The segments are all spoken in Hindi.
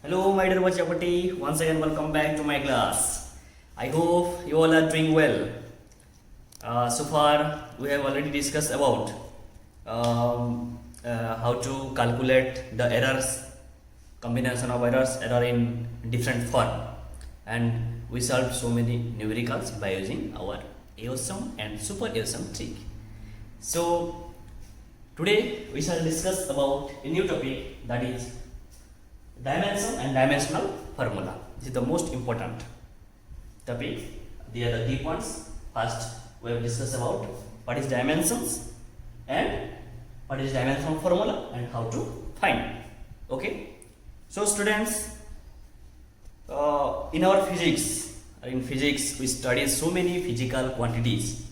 Hello, my dear Bachapati. Once again, welcome back to my class. I hope you all are doing well. So far, we have already discussed about how to calculate the errors, combination of errors, error in different form, and we solved so many numericals by using our AOSM and super AOSM trick. So today we shall discuss about a new topic, that is dimension and dimensional formula. This is the most important topic. They are the key points. First, we have discussed about what is dimensions and what is dimensional formula and how to find. Okay. So students, in our physics we study so many physical quantities,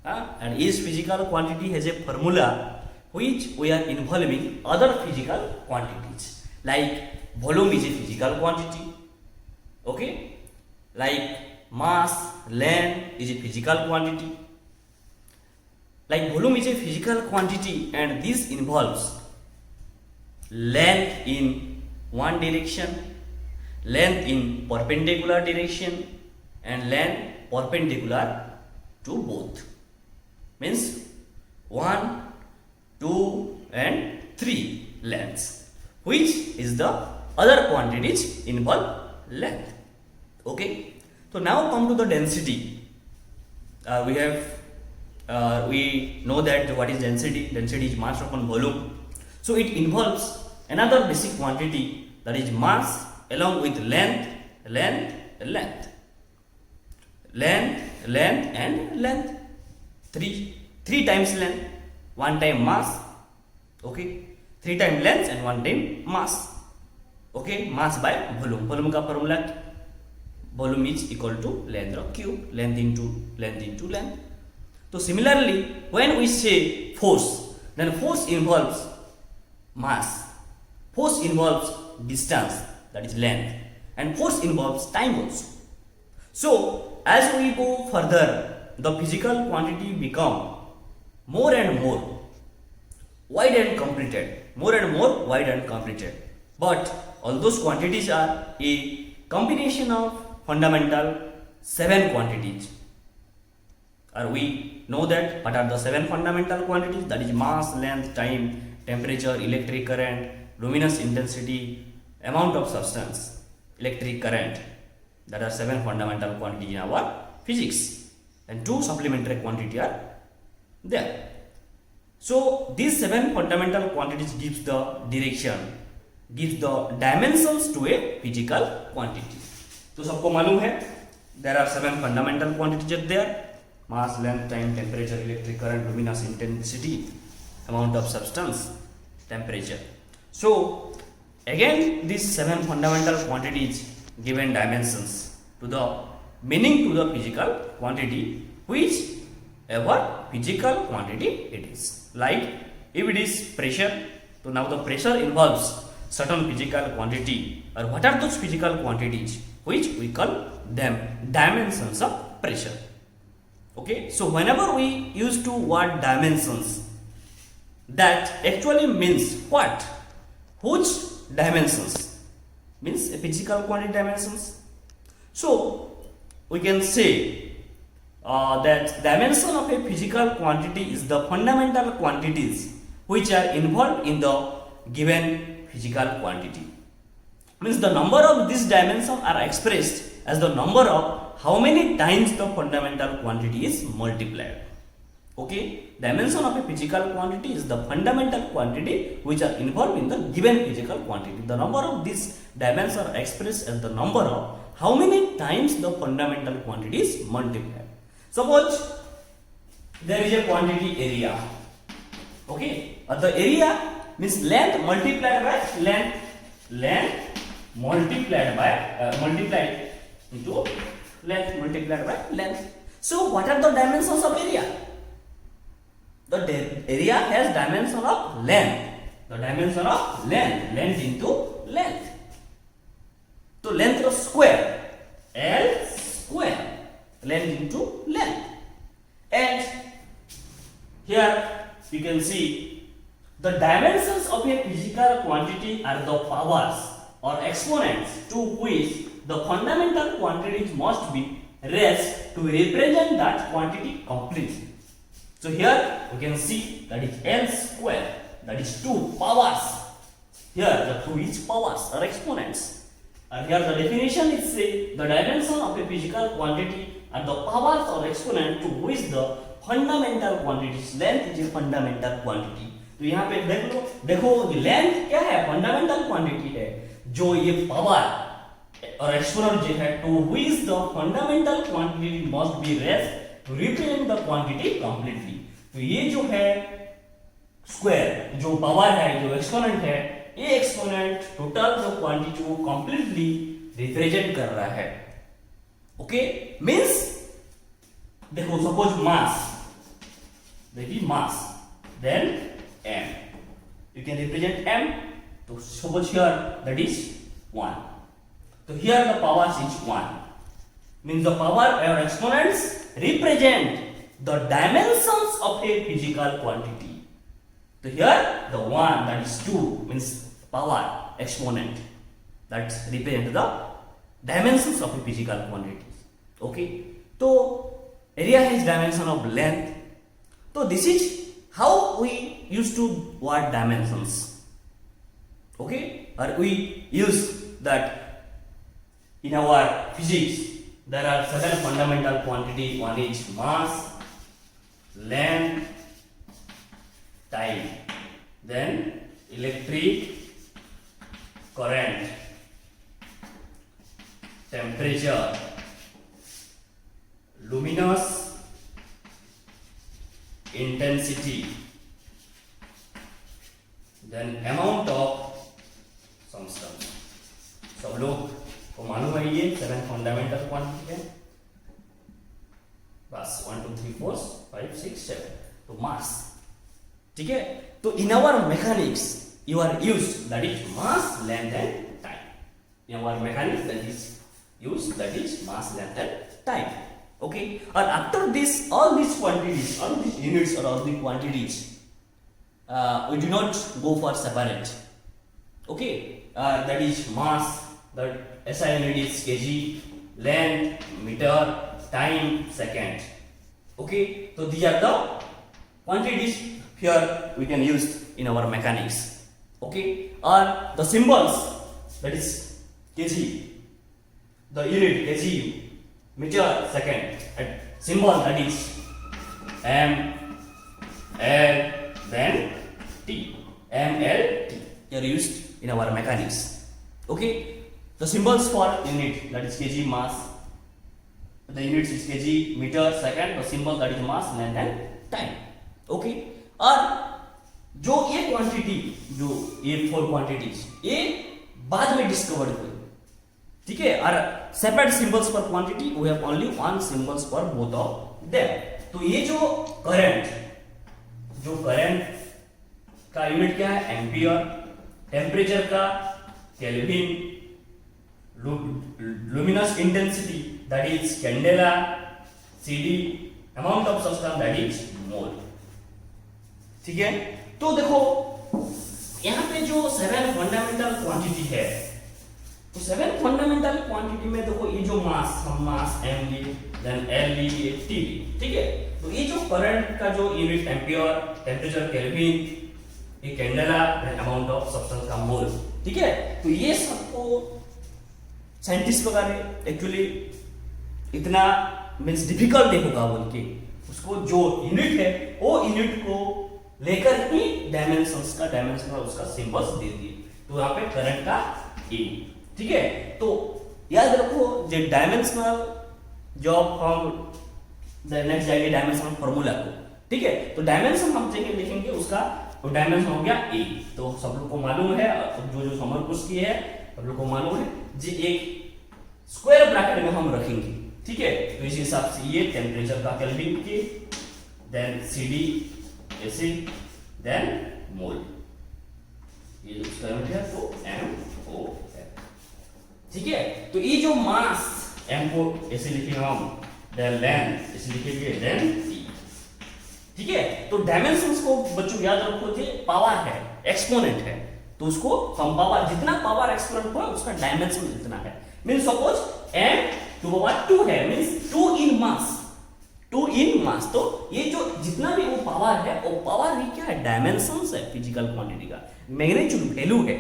and each physical quantity has a formula which we are involving other physical quantities. Like volume is a physical quantity, okay? Like mass, length is a physical quantity. Like volume is a physical quantity, and this involves length in one direction, length in perpendicular direction, and length perpendicular to both. Means 1, 2 and 3 lengths, which is the other quantities involve length. Okay. So now come to the density. We know that what is density. Density is mass upon volume. So it involves another basic quantity, that is mass along with length and length. 3 times length, 1 time mass. Okay. 3 times length and 1 time mass. Okay, mass by volume. Volume का formula, volume is equal to length of cube, length into length. So similarly, when we say force, then force involves mass, force involves distance, that is length, and force involves time also. So as we go further, the physical quantity become more and more wide and completed. But all those quantities are a combination of fundamental 7 quantities. Or we know that what are the 7 fundamental quantities, that is mass, length, time, temperature, electric current, luminous intensity, amount of substance, electric current. That are 7 fundamental quantities in our physics, and 2 supplementary quantities are there. So these 7 fundamental quantities gives the direction, gives the dimensions to a physical quantity. तो सबको मालूम है there are 7 fundamental quantities are there: mass, length, time, temperature, electric current, luminous intensity, amount of substance, temperature. So again these 7 fundamental quantities given dimensions to the meaning to the physical quantity, which ever physical quantity it is. Like if it is pressure, so now the pressure involves certain physical quantity, or what are those physical quantities which we call them dimensions of pressure. Okay, so whenever we use to word dimensions, that actually means what? Which dimensions? Means a physical quantity dimensions. So we can say that dimension of a physical quantity is the fundamental quantities which are involved in the given physical quantity. Means the number of these dimensions are expressed as the number of how many times the fundamental quantity is multiplied. Okay, dimension of a physical quantity is the fundamental quantity which are involved in the given physical quantity. The number of these dimensions are expressed as the number of how many times the fundamental quantity is multiplied. Suppose there is a quantity area. Okay, the area means length multiplied by length multiplied into length multiplied by length. So what are the dimensions of area? The area has dimension of length. The dimension of length into length. So length of square, L square, length into length. And here you can see the dimensions of a physical quantity are the powers or exponents to which the fundamental quantities must be raised to represent that quantity completely. So here we can see that is n square, that is 2 powers. Here the 2 is powers or exponents. And here the definition is say the dimension of a physical quantity are the powers or exponent to which the fundamental quantities, length is a fundamental quantity. तो यहाँ पे देखो लेंथ क्या है, फंडामेंटल क्वांटिटी है, जो ये पावर और एक्सपोनेंट जो है to which the fundamental quantity must be raised to represent the quantity completely. तो ये जो है स्क्वायर जो पावर है, जो एक्सपोनेंट है, ये एक्सपोनेंट टोटल जो क्वांटिटी को कंप्लीटली रिप्रेजेंट कर रहा है. ओके, मींस देखो सपोज मास, देखिए मास, then m, you can represent m. So suppose here that is 1. So here the power is 1, means the power or exponents represent the dimensions of a physical quantity. So here the 1, that is 2, means power exponent that represent the dimensions of a physical quantity. Okay, so area has dimension of length. So this is how we used to word dimensions. Okay, or we use that in our physics. There are certain fundamental quantity. One is mass, length, time, then electric current, temperature, luminous intensity, then amount of some stuff. सब लोग को मालूम है ये 7 फंडामेंटल क्वांटिटी है, बस 1 2 3 4 5 6 7. तो मास, ठीक है. तो in our mechanics you are use that is mass, length and time. In our mechanics that is use that is mass, length and time. Okay, and after this, all these quantities, all these units or all the quantities, we do not go for separate. Okay, that is mass, that SI unit is kg, length, meter, time, second. Okay, so these are the quantities here we can use in our mechanics. Okay, and the symbols, that is kg, the unit kg, meter, second, and symbol that is m, l, then t, m, l, t. They are used in our mechanics. Okay, the symbols for unit, that is kg, mass, the units is kg, meter, second, the symbol that is mass, length and time. Okay, और जो ये क्वांटिटी, जो ये 4 क्वांटिटीज ये बाद में डिस्कवर हुई, ठीक है. और separate symbols for quantity we have only one symbols for both of them. तो ये जो करंट का यूनिट क्या है, एम्पियर, टेम्परेचर का kelvin, luminous intensity that is candela, CD, amount of substance that is mole. ठीक है. तो देखो यहाँ पे जो 7 फंडामेंटल क्वांटिटी है, तो 7 फंडामेंटल क्वांटिटी में देखो ये जो मास, हम मास m ली, देन l ली, t ली, ठीक है. तो ये जो करंट का जो यूनिट एम्पियर, टेम्परेचर केल्विन, ये candela, then amount of substance का मोल, ठीक है. तो ये सबको साइंटिस्ट वगैरह एक्चुअली इतना मींस डिफिकल्ट नहीं होगा बोल के उसको जो यूनिट है वो यूनिट को लेकर ही डायमेंशंस का उसका सिंबल्स दे दिए. तो यहाँ पे करंट का e, ठीक है. तो याद रखो जो डायमेंशनल जॉब हम नेक्स्ट जाएंगे डायमेंशनल फार्मूला को, ठीक है. तो डायमेंशन हम लिखेंगे उसका, तो डायमेंशन हो गया e. तो सब लोग को मालूम है, जो समर कुछ की है सब लोग को मालूम है जी, एक स्क्वायर ब्रैकेट में हम रखेंगे, ठीक है. तो इस हिसाब से ये टेम्परेचर का केल्विन की, देन CD, AC, देन मोल, ये जो इसका यूनिट है तो MO, ठीक है. तो ये जो मास m को ऐसे लिखेंगे हम, देन लेंथ ऐसे लिखेंगे, देन t, ठीक है. तो डायमेंशंस को बच्चों याद रखो, ये पावर है, एक्सपोनेंट है, तो उसको हम पावर, जितना पावर एक्सपोनेंट हुआ उसका डायमेंशन जितना है। Means suppose m to power 2 है, मींस 2 इन मास, 2 इन मास। तो ये जो जितना भी वो पावर है, वो पावर ही क्या है, डायमेंशंस है फिजिकल क्वांटिटी का, मैग्नीट्यूड वैल्यू है,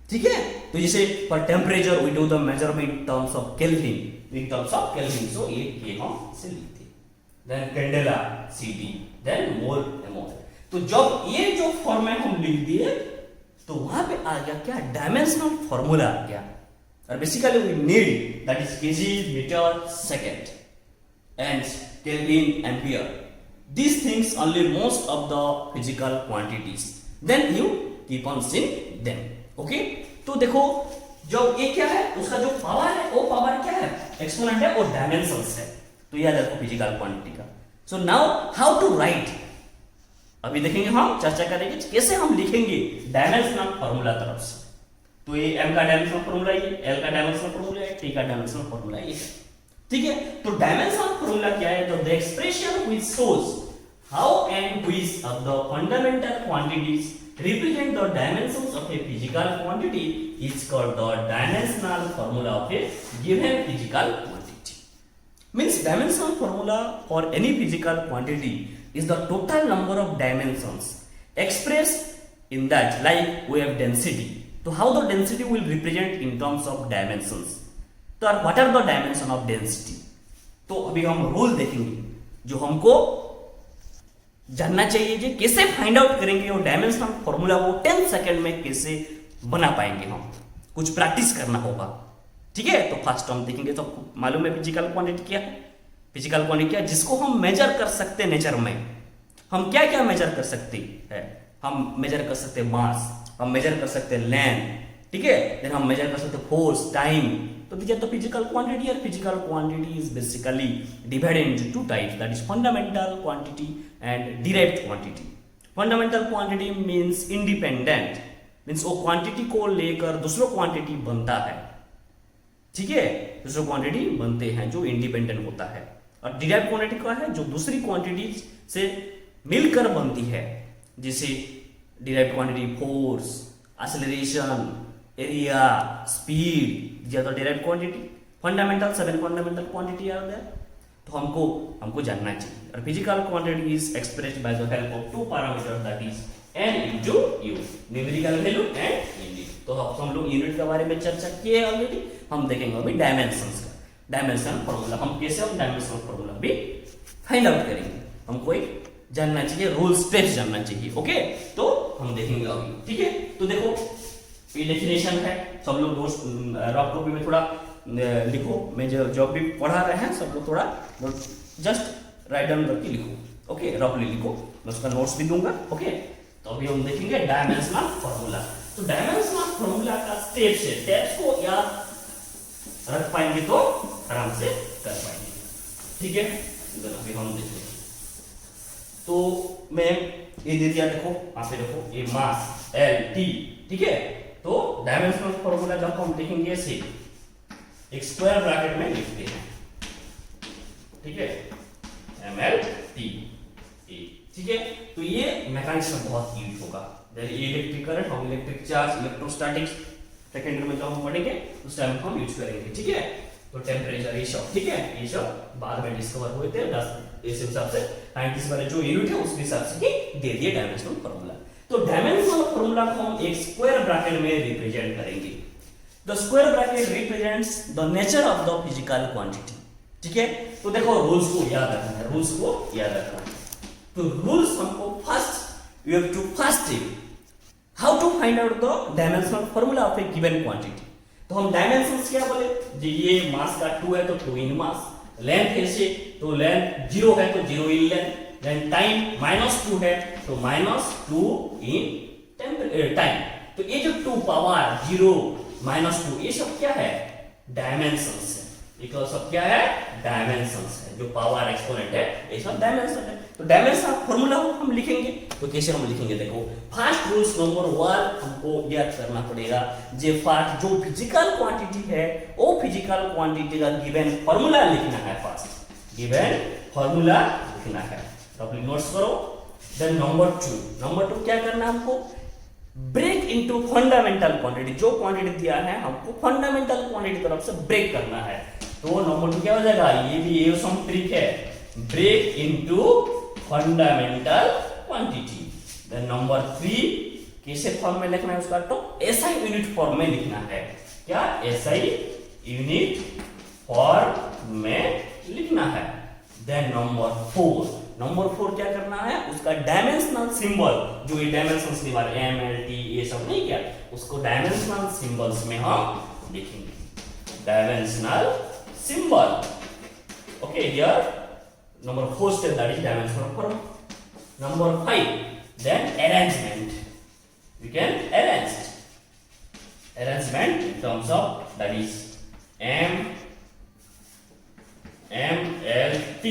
ठीक है। तो जैसे for temperature we do the measurement in terms of kelvin, in terms of kelvin, so ये हम इसे लिखते हैं। Then candela Ct, then mole एमोल। तो जब ये जो फॉर्म में हम लिख दिए तो वहां पे आ गया क्या, डायमेंशनल फॉर्मूला आ गया। और basically we need that is KG metre second and kelvin ampere, these things only most of the physical quantities, then you keep on seeing them, okay। तो देखो जो ये क्या है, उसका जो पावर है वो पावर क्या है, एक्सपोनेंट है और डायमेंशंस है। तो याद रखो फिजिकल क्वांटिटी का। So now how to write, अभी देखेंगे, हम चर्चा करेंगे कैसे हम लिखेंगे डायमेंशनल फॉर्मूला तरफ से। तो ये m का डायमेंशनल फॉर्मूला ये, l का डायमेंशनल फॉर्मूला है, t का डायमेंशनल फॉर्मूला ये, ठीक है। तो डायमेंशनल फॉर्मूला क्या है, तो the expression which shows how and which of the fundamental quantities represent the dimensions of a physical quantity is called the dimensional formula of a given physical quantity. Means dimensional formula for any physical quantity is the total number of dimensions expressed in that, like we have density. So how the density will represent in terms of dimensions. तो what are the dimension of density? तो अभी हम रूल देखेंगे जो हमको जानना चाहिए, जो कैसे फाइंड आउट करेंगे वो डायमेंशनल फॉर्मूला, वो 10 सेकंड में कैसे बना पाएंगे, हम कुछ प्रैक्टिस करना होगा, ठीक है। तो फर्स्ट हम देखेंगे, तो मालूम है फिजिकल क्वांटिटी क्या है, फिजिकल क्वांटिटी क्या है जिसको हम मेजर कर सकते हैं नेचर में। हम क्या क्या मेजर कर सकते हैं, हम मेजर कर सकते हैं मास, हम मेजर कर सकते हैं लेंथ, ठीक है। देन हम मेजर कर सकते हैं फोर्स, टाइम। तो these are the physical quantity, और physical quantity is basically divided into two types, that is fundamental quantity and derived quantity. Fundamental quantity means independent, means वो क्वांटिटी को लेकर दूसरा क्वांटिटी बनता है, ठीक है, दूसरा क्वांटिटी बनते हैं जो इंडिपेंडेंट होता है। और डिराइव्ड क्वांटिटी क्या है, जो दूसरी क्वांटिटी से मिलकर बनती है, जैसे derived quantity force, acceleration, area, speed, ज्यादा derived quantity. Fundamental 7 fundamental quantity are there, तो हमको जानना चाहिए। और physical quantity is expressed by the help of two parameters, that is n into u, numerical value and unit. तो हम लोग यूनिट के बारे में चर्चा किए ऑलरेडी, हम देखेंगे अभी डायमेंशंस का, डायमेंशनल फॉर्मूला, हम कैसे हम डायमेंशनल फॉर्मूला भी फाइंड आउट करेंगे। हमको एक जानना चाहिए, रूल स्टेप्स जानना चाहिए, ओके। तो हम देखेंगे अभी, ठीक है। तो देखो ये डेफिनेशन है, सब लोग नोट्स रफ कॉपी में थोड़ा लिखो, मैं जो भी पढ़ा रहे हैं सब लोग थोड़ा जस्ट राइट डाउन करके लिखो, ओके, रफली लिखो, मैं उसका नोट्स भी दूंगा, ओके। तो अभी हम देखेंगे डायमेंशनल फॉर्मूला। तो डायमेंशनल फॉर्मूला का स्टेप्स है, स्टेप्स को याद रख पाएंगे तो आराम से कर पाएंगे, ठीक है। अभी हम देखेंगे, तो मैं ये दे दिया, देखो यहाँ पे देखो, ये मास L T, ठीक है। तो डायमेंशनल फॉर्मूला जब हम लिखेंगे ऐसे एक स्क्वायर ब्रैकेट में लिखते हैं, ठीक है, ml/t, ठीक है। तो ये मैकेनिक्स में बहुत यूज होगा, जैसे इलेक्ट्रिक करंट, हम इलेक्ट्रिक चार्ज, इलेक्ट्रोस्टैटिक्स सेकेंड में जब हम पढ़ेंगे उस टाइम हम यूज करेंगे, ठीक है। तो टेम्परेचर ये सब, ठीक है, ये सब बाद में डिस्कवर हुए थे, 10 इस हिसाब से 90 वाले जो यूनिट है उसके हिसाब से ही दे दिए डायमेंशनल फॉर्मूला। तो डायमेंशनल फॉर्मूला को हम एक स्क्वायर ब्रैकेट में रिप्रेजेंट करेंगे। The square bracket represents the nature of the physical quantity, ठीक है। तो देखो रूल्स को याद रखना है, रूल्स को याद रखना है। तो रूल्स हमको first you have to first how to find out the dimensional formula of a given quantity. तो हम डायमेंशंस क्या बोले, ये मास का 2 है तो 2 इन मास, लेंथ है से तो लेंथ 0 है तो 0 इन लेंथ, देन टाइम -2 है तो -2 इन टाइम। तो ये जो 2 पावर 0 -2 ये सब क्या है, डायमेंशंस है, ये सब क्या है, डायमेंशंस है, जो पावर एक्सपोनेंट है ये सब डायमेंशन है। तो डायमेंशन फॉर्मूला हम लिखेंगे, तो कैसे हम लिखेंगे, देखो फर्स्ट रूल्स नंबर 1 हमको याद करना पड़ेगा, जे फर्स्ट जो फिजिकल क्वांटिटी है वो फिजिकल क्वांटिटी का गिवन फॉर्मूला लिखना है, फर्स्ट गिवन फॉर्मूला लिखना है, तो अपनी नोट्स करो। देन नंबर 2 क्या करना है हमको, ब्रेक इनटू फंडामेंटल क्वांटिटी, जो क्वांटिटी दिया है हमको फंडामेंटल क्वांटिटी तरफ से ब्रेक करना है। तो नंबर 2 क्या हो जाएगा, ये भी ये सम ट्रिक है, break into fundamental quantity. Then number 3 कैसे फॉर्म में लिखना है उसका, तो एसआई यूनिट फॉर्म में लिखना है। क्या, एसआई यूनिट फॉर्म में लिखना है। देन नंबर 4 क्या करना है, उसका डायमेंशनल सिंबल, जो ये डायमेंशंस की बात एम एल टी ये सब नहीं किया, उसको डायमेंशनल सिंबल्स में हम लिखेंगे, dimensional symbol. Okay, here number 4 step, that is dimensional form. Number 5, then arrangement. We can arrangement in terms of, that is M L T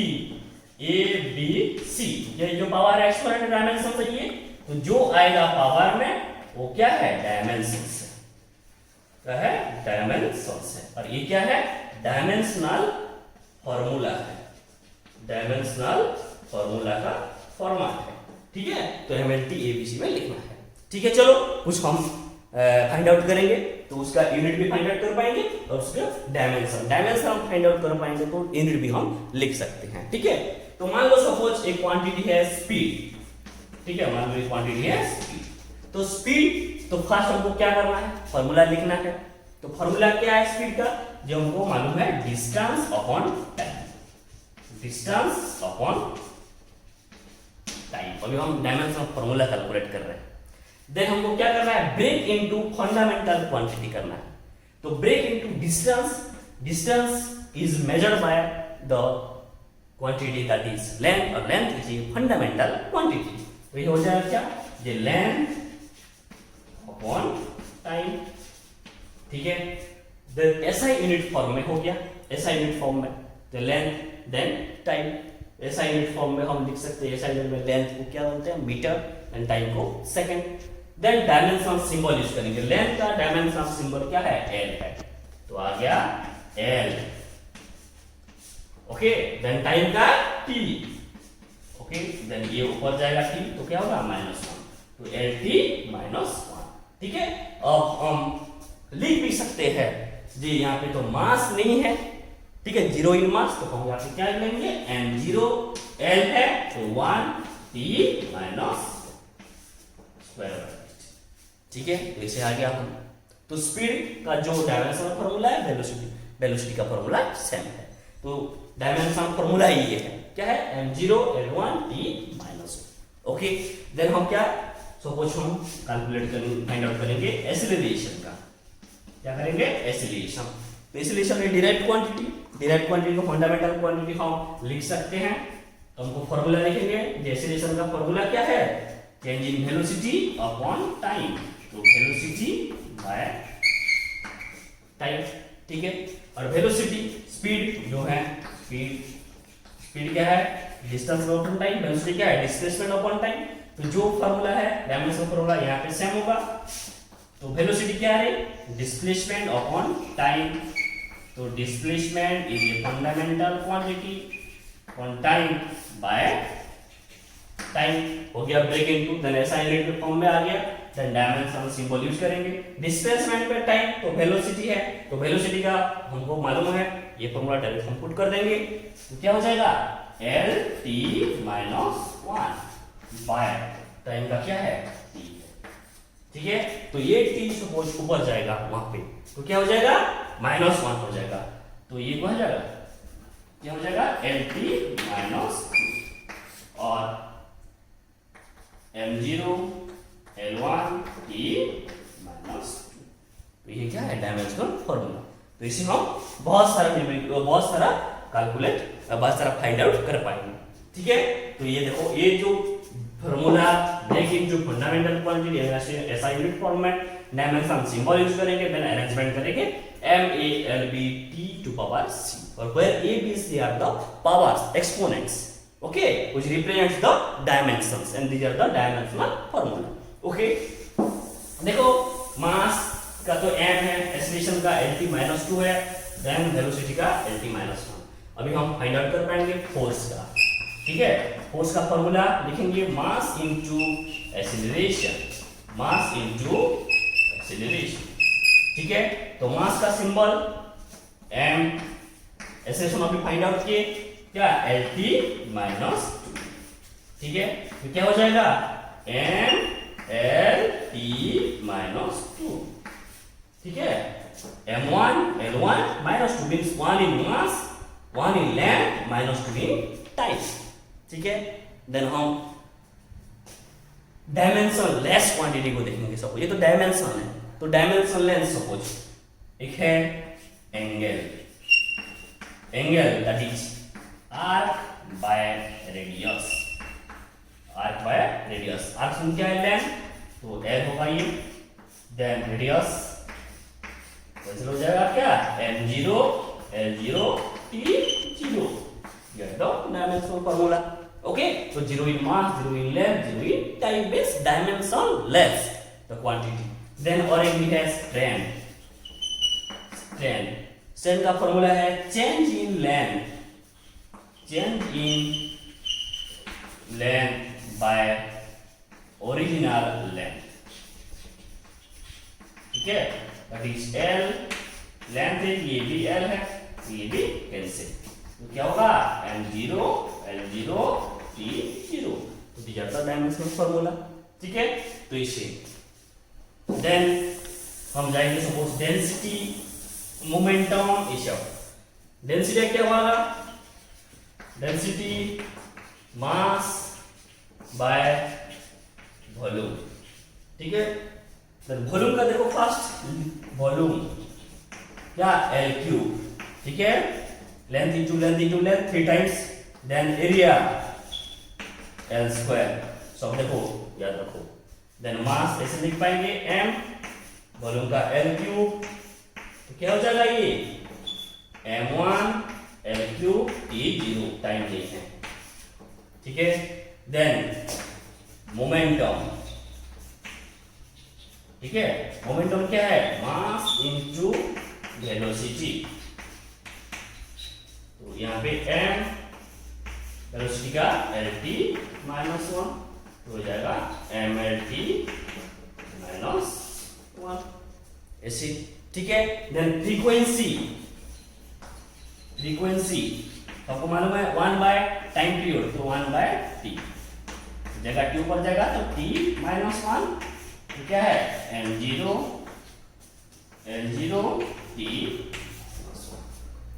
A B C, ये जो पावर एक्सपोनेंट डायमेंशन है, ये तो जो आएगा पावर में वो क्या है, डायमेंशन है, क्या है, डायमेंशन है। और ये क्या है, डायमेंशनल फॉर्मूला है, डायमेंशनल फॉर्मूला का फॉर्मेट है। ठीक है, तो MLT ABC में लिखना है। ठीक है, चलो कुछ हम फाइंड आउट करेंगे, तो उसका यूनिट भी फाइंड आउट कर पाएंगे और उसका डायमेंशन हम फाइंड आउट कर पाएंगे, तो यूनिट भी हम लिख सकते हैं। ठीक है, तो मान लो सपोज एक क्वांटिटी है स्पीड। ठीक है, मान लो एक क्वांटिटी है स्पीड, तो स्पीड, तो फर्स्ट हमको क्या करना है, फॉर्मूला लिखना है। तो फॉर्मूला क्या है स्पीड का, जो हमको मालूम है, distance upon time, distance upon time. अभी हम डायमेंशन फॉर्मूला कैलकुलेट कर रहे हैं। देन हमको क्या करना है, ब्रेक इनटू फंडामेंटल क्वांटिटी करना है। तो break into distance is measured by the quantity that is length, और length is a fundamental quantity. तो ये हो जाएगा क्या, ये लेंथ अपॉन टाइम। ठीक है, देन एसआई यूनिट फॉर्म में हो गया, एसआई यूनिट फॉर्म में तो length then time. SI unit form में हम लिख सकते हैं, एसआई यूनिट में लेंथ को क्या बोलते हैं, मीटर, एंड टाइम को second. Then dimension symbol use करेंगे, लेंथ का डायमेंशन सिंबल क्या है, एल है, तो आ गया एल। ओके, देन टाइम का टी। ओके, देन ये ऊपर जाएगा टी, तो क्या होगा, -1, तो एल टी -1। ठीक है, अब हम लिख भी सकते हैं जी, यहाँ पे तो मास नहीं है। ठीक है, 0 इन मास, तो हम यहाँ पे क्या लेंगे, m0 l है, तो 1 t -2। ठीक है, तो इसे आ गया हम। तो स्पीड का जो डायमेंशनल फॉर्मूला है, वेलोसिटी का फॉर्मूला सेम है। तो डायमेंशनल फॉर्मूला ही ये है, क्या है, m0 l1 t -2। Okay, then हम क्या, सपोज हम कैलकुलेट करेंगे, फाइंड आउट करेंगे एक्सीलरेशन का। क्या करेंगे, एक्सीलरेशन। तो एक्सीलरेशन है डायरेक्ट क्वांटिटी को फंडामेंटल क्वांटिटी हम लिख सकते हैं। तो हमको फॉर्मूला लिखेंगे, एक्सीलरेशन का फॉर्मूला क्या है, change in velocity upon time, तो वेलोसिटी बाय टाइम। ठीक है, और वेलोसिटी स्पीड जो है, स्पीड क्या है, डिस्टेंस अपॉन टाइम, वेलोसिटी क्या है, डिस्प्लेसमेंट अपॉन टाइम। तो जो फॉर्मूला है डायमेंशन फॉर्मूला यहाँ पे सेम होगा। तो वेलोसिटी क्या है, डिस्प्लेसमेंट अपॉन टाइम, तो displacement is a fundamental quantity upon time by time. हो गया ब्रेक इनटू, देन ऐसा यूनिट फॉर्म में आ गया। देन डायमेंशन सिंबल यूज करेंगे, डिस्प्लेसमेंट पे टाइम, तो वेलोसिटी है, तो वेलोसिटी का हमको मालूम है, ये फॉर्मूला डायरेक्ट हम पुट कर देंगे, तो क्या हो जाएगा, l t -1 बाय टाइम का क्या है, t। ठीक है, तो ये t सपोज ऊपर जाएगा वहां पे, तो क्या हो जाएगा, -1 हो जाएगा। तो ये क्या हो जाएगा, क्या हो जाएगा, l t -2 और m0 l1 t -2। तो ये क्या है, डायमेंशनल फॉर्मूला। तो इसे हम बहुत सारा कैलकुलेट, बहुत सारा फाइंड आउट कर पाएंगे। ठीक है, तो ये देखो, ये जो फॉर्मूला देखिए, जो फंडामेंटल क्वांटिटी है, ऐसा यूनिट फॉर्म में डायमेंशन सिंबल यूज करेंगे, देन अरेंजमेंट करेंगे, MALBT⁶, और where A, B, C are the powers, exponents, okay, which represents the dimensions, and these are the dimensional formula. Okay, देखो मास का तो m है, एक्सीलरेशन का l t -2 है, देन वेलोसिटी का l t -1। अभी हम फाइंड आउट कर पाएंगे फोर्स का। ठीक है, फोर्स का फॉर्मूला लिखेंगे, mass into acceleration, mass into ठीक है, तो मास का सिंबल m, ऐसे हम अभी फाइंड आउट किए क्या, Lt माइनस 2, ठीक है, तो क्या हो जाएगा m Lt माइनस 2, ठीक है, m1 L1 minus 2 means 1 in mass 1 in length minus 2 in time, ठीक है। देन हम डायमेंशन लेस क्वांटिटी को देखेंगे। सपोज ये तो डायमेंशन है, तो डायमेंशन लेस सपोज एक है angle that is arc by radius, arc by radius, arc सुन क्या है लेंथ, तो l होगा ये, देन रेडियस कैंसिल हो जाएगा क्या, m0 L0 T0, ये तो dimension formula, okay, so 0 in mass, 0 in length, 0 in time is dimensionless the quantity. Then और एक भी है strand, strand का फॉर्मूला है change in length by original length, ठीक है, that is L, length है ये भी L है, ये भी कैंसिल, तो क्या होगा m0 L0 T0, तो दिया था डायमेंशनल फार्मूला, ठीक है। तो इसे देन हम जाएंगे सपोज डेंसिटी मोमेंटम, ये सब डेंसिटी क्या होगा, डेंसिटी मास बाय वॉल्यूम, ठीक है। तो वॉल्यूम का देखो फर्स्ट वॉल्यूम क्या L3, ठीक है, length into length 3 times, then area L square, सब देखो याद रखो, देन मास ऐसे लिख पाएंगे m, वॉल्यूम का L3, तो क्या हो जाएगा ये m1 L3 T0, टाइम नहीं है, ठीक है। देन मोमेंटम, ठीक है, मोमेंटम क्या है, मास इंटू वेलोसिटी, तो यहाँ पे m वेलोसिटी का Lt माइनस 1, तो हो जाएगा mLt माइनस 1, ऐसे, ठीक है। देन फ्रीक्वेंसी आपको मालूम है 1 बाय टाइम पीरियड, तो 1 बाय t, जगह t ऊपर जाएगा तो t माइनस 1, तो क्या है m0 L0 t,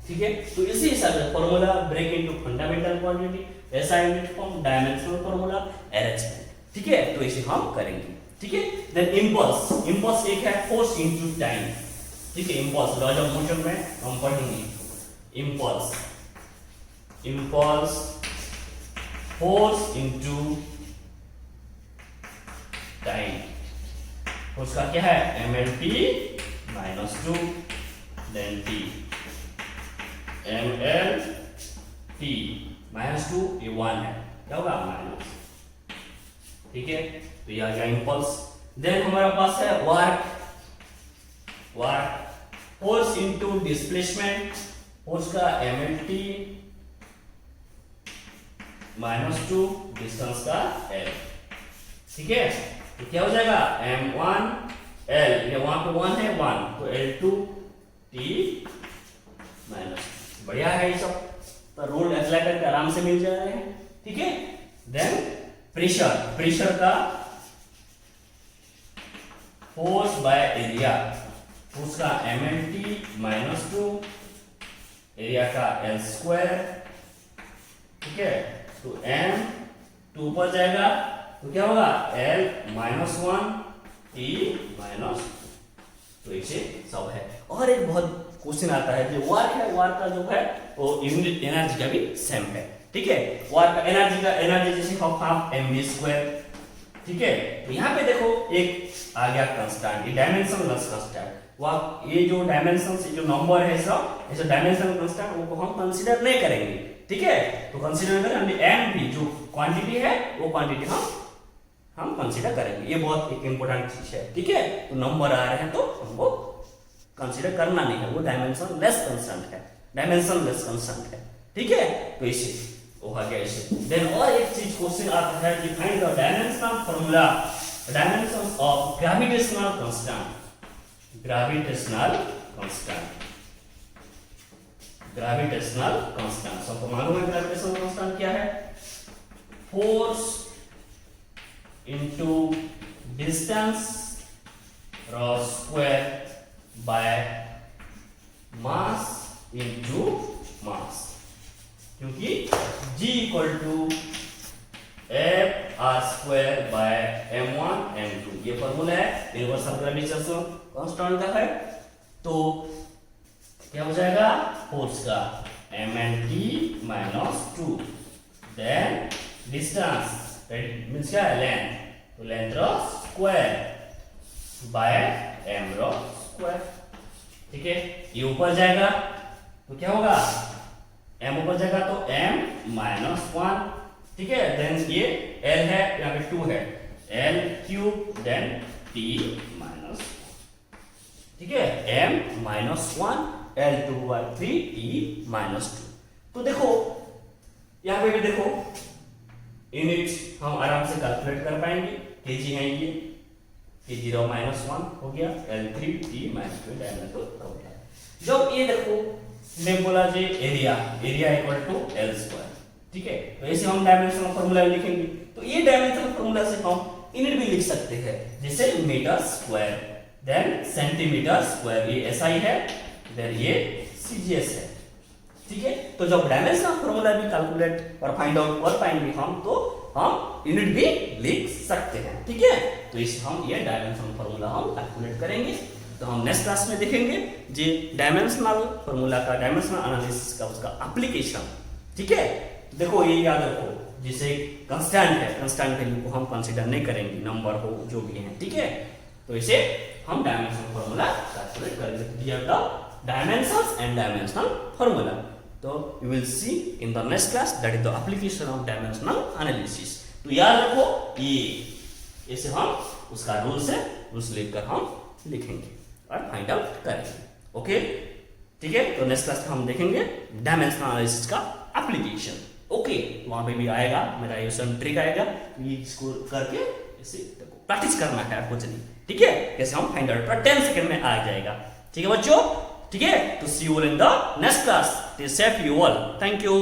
ठीक है। तो इसी हिसाब से formula break into fundamental quantity, ऐसा unit form, dimensional formula, arrangement, ठीक है, तो इसे हम करेंगे, ठीक है। देन इंपल्स एक है फोर्स इनटू टाइम, ठीक है, इंपल्स लॉज ऑफ मोशन में हम पढ़ेंगे, impulse force into time, force का क्या है mLt minus 2, then t mLt minus 2, ये 1 है, क्या होगा माइनस, ठीक है, तो ये आ गया इंपल्स। देन हमारे पास है work force into displacement, force का mLt माइनस 2, डिस्टेंस का l, ठीक है, तो क्या हो जाएगा m1 l, ये वहां पे 1 है 1, तो L2 t माइनस, बढ़िया है ये सब, तो रूल अप्लाई करके आराम से मिल जा रहे हैं, ठीक है। देन प्रेशर का फोर्स बाय एरिया, फोर्स का mLt माइनस 2, एरिया का L स्क्वायर, ठीक है, तो m 2 पर जाएगा, तो क्या होगा L माइनस 1 t माइनस, तो इसे सब है। और एक बहुत क्वेश्चन आता है जो वर्क है, वर्क का जो है वो यूनिट एनर्जी का भी सेम है, ठीक है, वर्क का एनर्जी जैसे हाफ mv², ठीक है। तो यहाँ पे देखो एक आ गया कांस्टेंट, ये डायमेंशनलेस कांस्टेंट, वह ये जो डायमेंशन जो नंबर है सब ऐसे डायमेंशनल कांस्टेंट वो हम कंसीडर नहीं करेंगे, ठीक है। तो कंसीडर करें एम भी जो क्वांटिटी है वो क्वांटिटी हम कंसीडर करेंगे, ये बहुत एक इंपॉर्टेंट चीज है, ठीक है। तो नंबर आ रहे हैं तो हमको कंसीडर करना नहीं है, वो डायमेंशनलेस कांस्टेंट है, ठीक है। तो इसे वो आ गया इसे। देन और एक चीज क्वेश्चन आता है कि find the dimensional formula, dimensions of gravitational constant, gravitational constant. Gravitational constant सबको मालूम है ग्रेविटेशनल कांस्टेंट क्या है? Force into distance square by mass into mass, क्योंकि G equal to F(r²) bye m1 m2 ये फॉर्मूला है यूनिवर्सल ग्रेविटेशनल कांस्टेंट का है। तो क्या हो जाएगा? फोर्स का mnt minus 2, then distance means क्या है? लेंथ, तो length row square by m row square. ठीक है, ये ऊपर जाएगा तो क्या होगा? m ऊपर जाएगा तो m माइनस 1, ठीक है, देन ये l है, यहाँ पे 2 है, l cube then t minus, ठीक है, m minus 1 l2/3 t minus 2। तो देखो यहाँ पे भी देखो यूनिट हम आराम से कैलकुलेट कर पाएंगे। केजी है ये, k0 माइनस 1 हो गया, l3 t माइनस 2 डायमीटर हो गया। जब ये देखो मैं बोला जी एरिया इक्वल टू l², ठीक है, तो ऐसे हम डायमेंशनल फार्मूला लिखेंगे। तो ये डायमेंशनल फार्मूला से हम यूनिट भी लिख सकते हैं, जैसे metre square, then centimetre square, ये SI है, देन ये CGS है। ठीक है, तो जब डायमेंशनल फार्मूला भी कैलकुलेट और फाइंड आउट कर पाएंगे हम, तो हम यूनिट भी लिख सकते हैं। ठीक है, तो इस हम ये डायमेंशनल फार्मूला हम कैलकुलेट करेंगे। तो हम नेक्स्ट क्लास में देखेंगे जी डायमेंशनल फार्मूला का, डायमेंशनल एनालिसिस का, उसका एप्लीकेशन। ठीक है, देखो ये याद रखो, जैसे कांस्टेंट है, कांस्टेंट वैल्यू को हम कंसीडर नहीं करेंगे, नंबर हो जो भी है। ठीक है, तो इसे हम डायमेंशनल फार्मूला कैलकुलेट करेंगे, dear the dimensions and dimensional formula. तो you will see in the next class, that is the application of dimensional analysis. तो याद रखो ये ऐसे हम उसका रूल्स है, रूल्स लिखकर हम लिखेंगे और फाइंड आउट करेंगे। ओके, ठीक है, तो नेक्स्ट क्लास में हम देखेंगे डायमेंशनल एनालिसिस का एप्लीकेशन। ओके, वहां पे भी आएगा मेरा ये सब ट्रिक आएगा, ये इसको करके इसे प्रैक्टिस करना है आपको। चलिए, ठीक है, कैसे हम फाइंड आउट कर 10 सेकंड में आ जाएगा। ठीक है बच्चों, ठीक है, तो see you all in the next class. Stay safe you all, thank you.